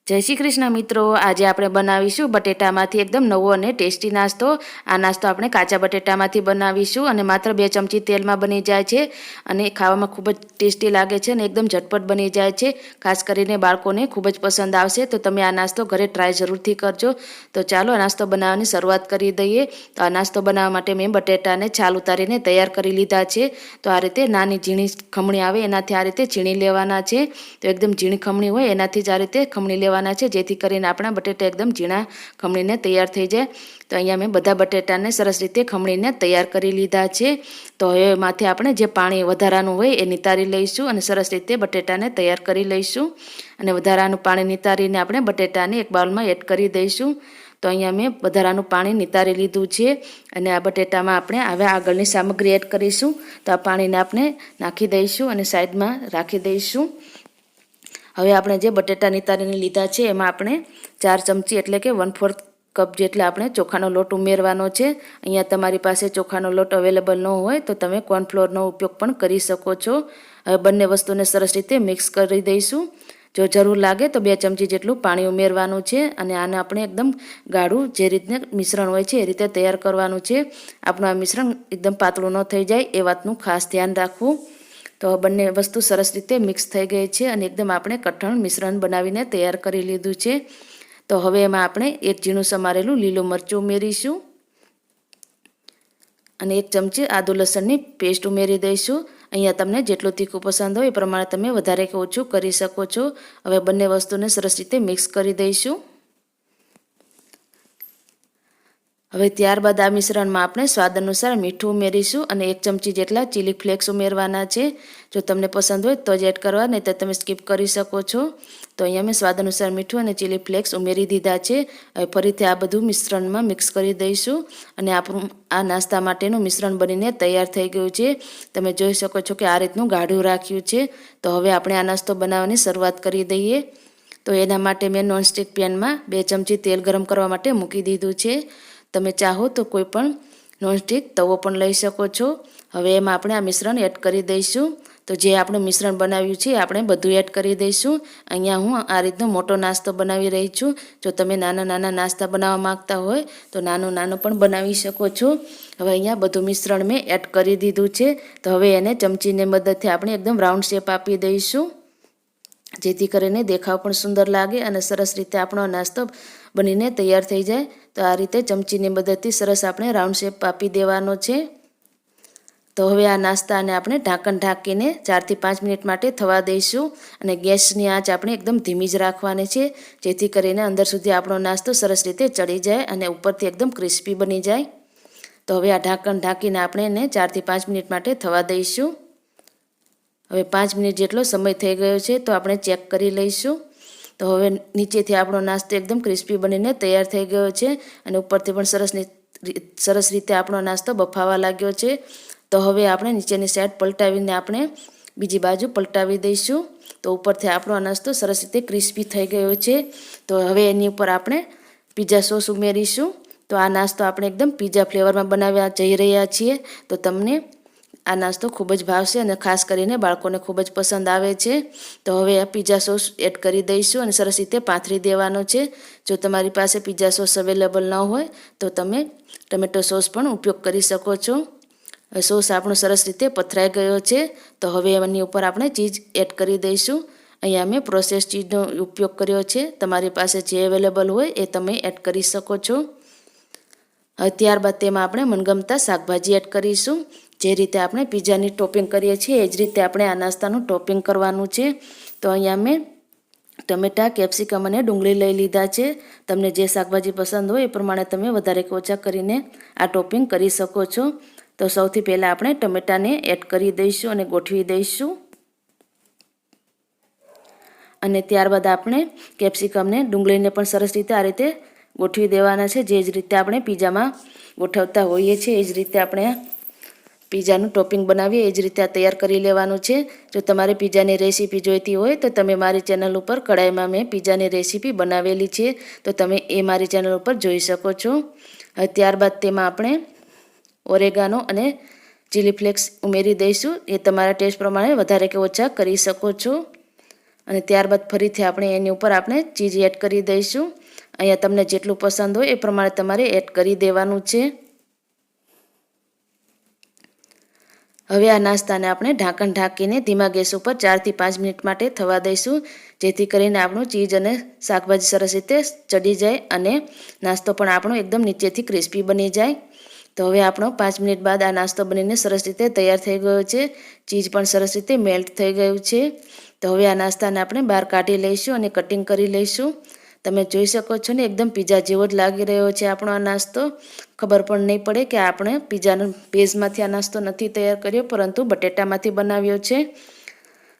जय श्री कृष्ण मित्रों, आज આપણે બનાવીશું બટેટામાંથી એકદમ નવો અને ટેસ્ટી નાસ્તો। આ નાસ્તો આપણે કાચા બટેટામાંથી બનાવીશું અને માત્ર 2 ચમચી તેલમાં બની જાય છે અને ખાવામાં ખૂબ જ ટેસ્ટી લાગે છે અને એકદમ ઝટપટ બની જાય છે। ખાસ કરીને બાળકોને ખૂબ જ પસંદ આવશે, તો તમે આ નાસ્તો ઘરે ટ્રાય જરૂરથી કરજો। તો ચાલો આ નાસ્તો બનાવવાની શરૂઆત કરી દઈએ। તો આ નાસ્તો બનાવવા માટે મેં બટેટાને છાલ ઉતારીને તૈયાર કરી લીધા છે। તો આ રીતે નાની ઝીણી ખમણી આવે એનાથી આ રીતે છીણી લેવાના છે। તો એકદમ ઝીણી ખમણી હોય એનાથી જ આ રીતે ખમણી લેવાના છે, જેથી કરીને આપણા બટેટા એકદમ ઝીણા ખમણીને તૈયાર થઈ જાય। તો અહીંયા મેં બધા બટેટાને સરસ રીતે ખમણીને તૈયાર કરી લીધા છે। તો હવે એમાંથી આપણે જે પાણી વધારાનું હોય એ નિતારી લઈશું અને સરસ રીતે બટેટાને તૈયાર કરી લઈશું। અને વધારાનું પાણી નિતારીને આપણે બટેટાને એક બાઉલમાં એડ કરી દઈશું। તો અહીંયા મેં વધારાનું પાણી નિતારી લીધું છે અને આ બટેટામાં આપણે હવે આગળની સામગ્રી એડ કરીશું। તો આ પાણીને આપણે નાખી દઈશું અને સાઈડમાં રાખી દઈશું। હવે આપણે જે બટેટા નિતારીને લીધા છે એમાં આપણે 4 ચમચી એટલે કે 1/4 કપ જેટલા આપણે ચોખાનો લોટ ઉમેરવાનો છે। અહીંયા તમારી પાસે ચોખાનો લોટ અવેલેબલ ન હોય તો તમે કોર્નફ્લોરનો ઉપયોગ પણ કરી શકો છો। હવે બંને વસ્તુને સરસ રીતે મિક્સ કરી દઈશું। જો જરૂર લાગે તો 2 ચમચી જેટલું પાણી ઉમેરવાનું છે અને આને આપણે એકદમ ગાઢું જે રીતને મિશ્રણ હોય છે એ રીતે તૈયાર કરવાનું છે। આપણું આ મિશ્રણ એકદમ પાતળું ન થઈ જાય એ વાતનું ખાસ ધ્યાન રાખવું। તો બંને વસ્તુ સરસ રીતે મિક્સ થઈ ગઈ છે અને એકદમ આપણે કઠણ મિશ્રણ બનાવીને તૈયાર કરી લીધું છે। તો હવે એમાં આપણે 1 ઝીણું સમારેલું લીલું મરચું ઉમેરીશું અને 1 ચમચી આદુ લસણની પેસ્ટ ઉમેરી દઈશું। અહીંયા તમને જેટલું તીખું પસંદ હોય એ પ્રમાણે તમે વધારે કે ઓછું કરી શકો છો। હવે બંને વસ્તુને સરસ રીતે મિક્સ કરી દઈશું। હવે ત્યારબાદ આ મિશ્રણમાં આપણે સ્વાદ અનુસાર મીઠું ઉમેરીશું અને 1 ચમચી જેટલા ચીલી ફ્લેક્સ ઉમેરવાના છે। જો તમને પસંદ હોય તો જ એડ કરવા, નહીં તો તમે સ્કીપ કરી શકો છો। તો અહીંયા મેં સ્વાદ અનુસાર મીઠું અને ચીલી ફ્લેક્સ ઉમેરી દીધા છે। હવે ફરીથી આ બધું મિશ્રણમાં મિક્સ કરી દઈશું અને આપણું આ નાસ્તા માટેનું મિશ્રણ બનીને તૈયાર થઈ ગયું છે। તમે જોઈ શકો છો કે આ રીતનું ગાઢું રાખ્યું છે। તો હવે આપણે આ નાસ્તો બનાવવાની શરૂઆત કરી દઈએ। તો એના માટે મેં નોનસ્ટિક પેનમાં 2 ચમચી તેલ ગરમ કરવા માટે મૂકી દીધું છે। તમે ચાહો તો કોઈ પણ નોનસ્ટિક તવો પણ લઈ શકો છો। હવે એમાં આપણે આ મિશ્રણ એડ કરી દઈશું। તો જે આપણે મિશ્રણ બનાવ્યું છે આપણે બધું એડ કરી દઈશું। અહીંયા હું આ રીતનો મોટો નાસ્તો બનાવી રહી છું। જો તમે નાના નાના નાસ્તા બનાવવા માંગતા હોય તો નાનો પણ બનાવી શકો છો। હવે અહીંયા બધું મિશ્રણ મેં એડ કરી દીધું છે। તો હવે એને ચમચીની મદદથી આપણે એકદમ રાઉન્ડ શેપ આપી દઈશું, જેથી કરીને દેખાવ પણ સુંદર લાગે અને સરસ રીતે આપણો નાસ્તો બનીને તૈયાર થઈ જાય। તો આ રીતે ચમચીની મદદથી સરસ આપણે રાઉન્ડ શેપ આપી દેવાનો છે। તો હવે આ નાસ્તાને આપણે ઢાંકણ ઢાંકીને 4 થી 5 મિનિટ માટે થવા દઈશું અને ગેસની આંચ આપણે એકદમ ધીમી જ રાખવાની છે, જેથી કરીને અંદર સુધી આપણો નાસ્તો સરસ રીતે ચડી જાય અને ઉપરથી એકદમ ક્રિસ્પી બની જાય। તો હવે આ ઢાંકણ ઢાંકીને આપણે એને 4 થી 5 મિનિટ માટે થવા દઈશું। હવે 5 મિનિટ જેટલો સમય થઈ ગયો છે, તો આપણે ચેક કરી લઈશું। તો હવે નીચેથી આપણો નાસ્તો એકદમ ક્રિસ્પી બનીને તૈયાર થઈ ગયો છે અને ઉપરથી પણ સરસ રીતે આપણો નાસ્તો બફાવા લાગ્યો છે। તો હવે આપણે નીચેની સાઈડ પલટાવીને આપણે બીજી બાજુ પલટાવી દઈશું। તો ઉપરથી આપણો નાસ્તો સરસ રીતે ક્રિસ્પી થઈ ગયો છે। તો હવે એની ઉપર આપણે પિઝા સોસ ઉમેરીશું। તો આ નાસ્તો આપણે એકદમ પિઝા ફ્લેવરમાં બનાવવા જઈ રહ્યા છીએ। તો તમને આ નાસ્તો ખૂબ જ ભાવશે અને ખાસ કરીને બાળકોને ખૂબ જ પસંદ આવે છે। તો હવે આ પિઝા સોસ એડ કરી દઈશું અને સરસ રીતે પાથરી દેવાનો છે। જો તમારી પાસે પિઝા સોસ અવેલેબલ ન હોય તો તમે ટમેટો સોસ પણ ઉપયોગ કરી શકો છો। સોસ આપણો સરસ રીતે પથરાઈ ગયો છે। તો હવે એની ઉપર આપણે ચીઝ એડ કરી દઈશું। અહીંયા મેં પ્રોસેસ ચીઝનો ઉપયોગ કર્યો છે, તમારી પાસે જે અવેલેબલ હોય એ તમે એડ કરી શકો છો। હવે ત્યારબાદ તેમાં આપણે મનગમતા શાકભાજી એડ કરીશું। જે રીતે આપણે પિઝાની ટોપિંગ કરીએ છીએ એ જ રીતે આપણે આ નાસ્તાનું ટોપિંગ કરવાનું છે। તો અહીંયા મેં ટમેટાં, કેપ્સિકમ અને ડુંગળી લઈ લીધા છે। તમને જે શાકભાજી પસંદ હોય એ પ્રમાણે તમે વધારે કે ઓછા કરીને આ ટોપિંગ કરી શકો છો। તો સૌથી પહેલાં આપણે ટમેટાને એડ કરી દઈશું અને ગોઠવી દઈશું અને ત્યારબાદ આપણે કેપ્સિકમને, ડુંગળીને પણ સરસ રીતે આ રીતે ગોઠવી દેવાના છે। જે જ રીતે આપણે પિઝામાં ગોઠવતા હોઈએ છીએ એ જ રીતે આપણે પિઝાનું ટોપિંગ બનાવીએ એ જ રીતે આ તૈયાર કરી લેવાનું છે। જો તમારે પિઝાની રેસીપી જોઈતી હોય તો તમે મારી ચેનલ ઉપર કડાઈમાં મેં પિઝાની રેસીપી બનાવેલી છે, તો તમે એ મારી ચેનલ ઉપર જોઈ શકો છો। હવે ત્યારબાદ તેમાં આપણે ઓરેગાનો અને ચીલી ફ્લેક્સ ઉમેરી દઈશું। એ તમારા ટેસ્ટ પ્રમાણે વધારે કે ઓછા કરી શકો છો। અને ત્યારબાદ ફરીથી આપણે એની ઉપર આપણે ચીઝ એડ કરી દઈશું. અહીંયા તમને જેટલું પસંદ હોય એ પ્રમાણે તમારે એડ કરી દેવાનું છે. હવે આ નાસ્તાને આપણે ઢાંકણ ઢાંકીને ધીમા ગેસ ઉપર 4 થી 5 મિનિટ માટે થવા દઈશું, જેથી કરીને આપણું ચીઝ અને શાકભાજી સરસ રીતે ચડી જાય અને નાસ્તો પણ આપણો એકદમ નીચેથી ક્રિસ્પી બની જાય. તો હવે આપણો 5 મિનિટ બાદ આ નાસ્તો બનીને સરસ રીતે તૈયાર થઈ ગયો છે. ચીઝ પણ સરસ રીતે મેલ્ટ થઈ ગયું છે. તો હવે આ નાસ્તાને આપણે બહાર કાઢી લઈશું અને કટિંગ કરી લઈશું. તમે જોઈ શકો છો ને એકદમ પીઝા જેવો જ લાગી રહ્યો છે આપણો આ નાસ્તો. ખબર પણ નહીં પડે કે આપણે પીઝાના બેઝમાંથી આ નાસ્તો નથી તૈયાર કર્યો, પરંતુ બટેટામાંથી બનાવ્યો છે.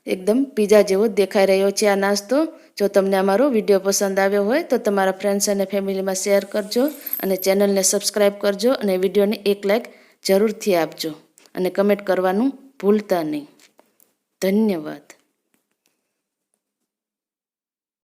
એકદમ પીઝા જેવો જ દેખાઈ રહ્યો છે આ નાસ્તો. જો તમને અમારો વિડીયો પસંદ આવ્યો હોય તો તમારા ફ્રેન્ડ્સ અને ફેમિલીમાં શેર કરજો અને ચેનલને સબસ્ક્રાઈબ કરજો અને વિડીયોને એક લાઈક જરૂરથી આપજો અને કમેન્ટ કરવાનું ભૂલતા નહીં. ધન્યવાદ.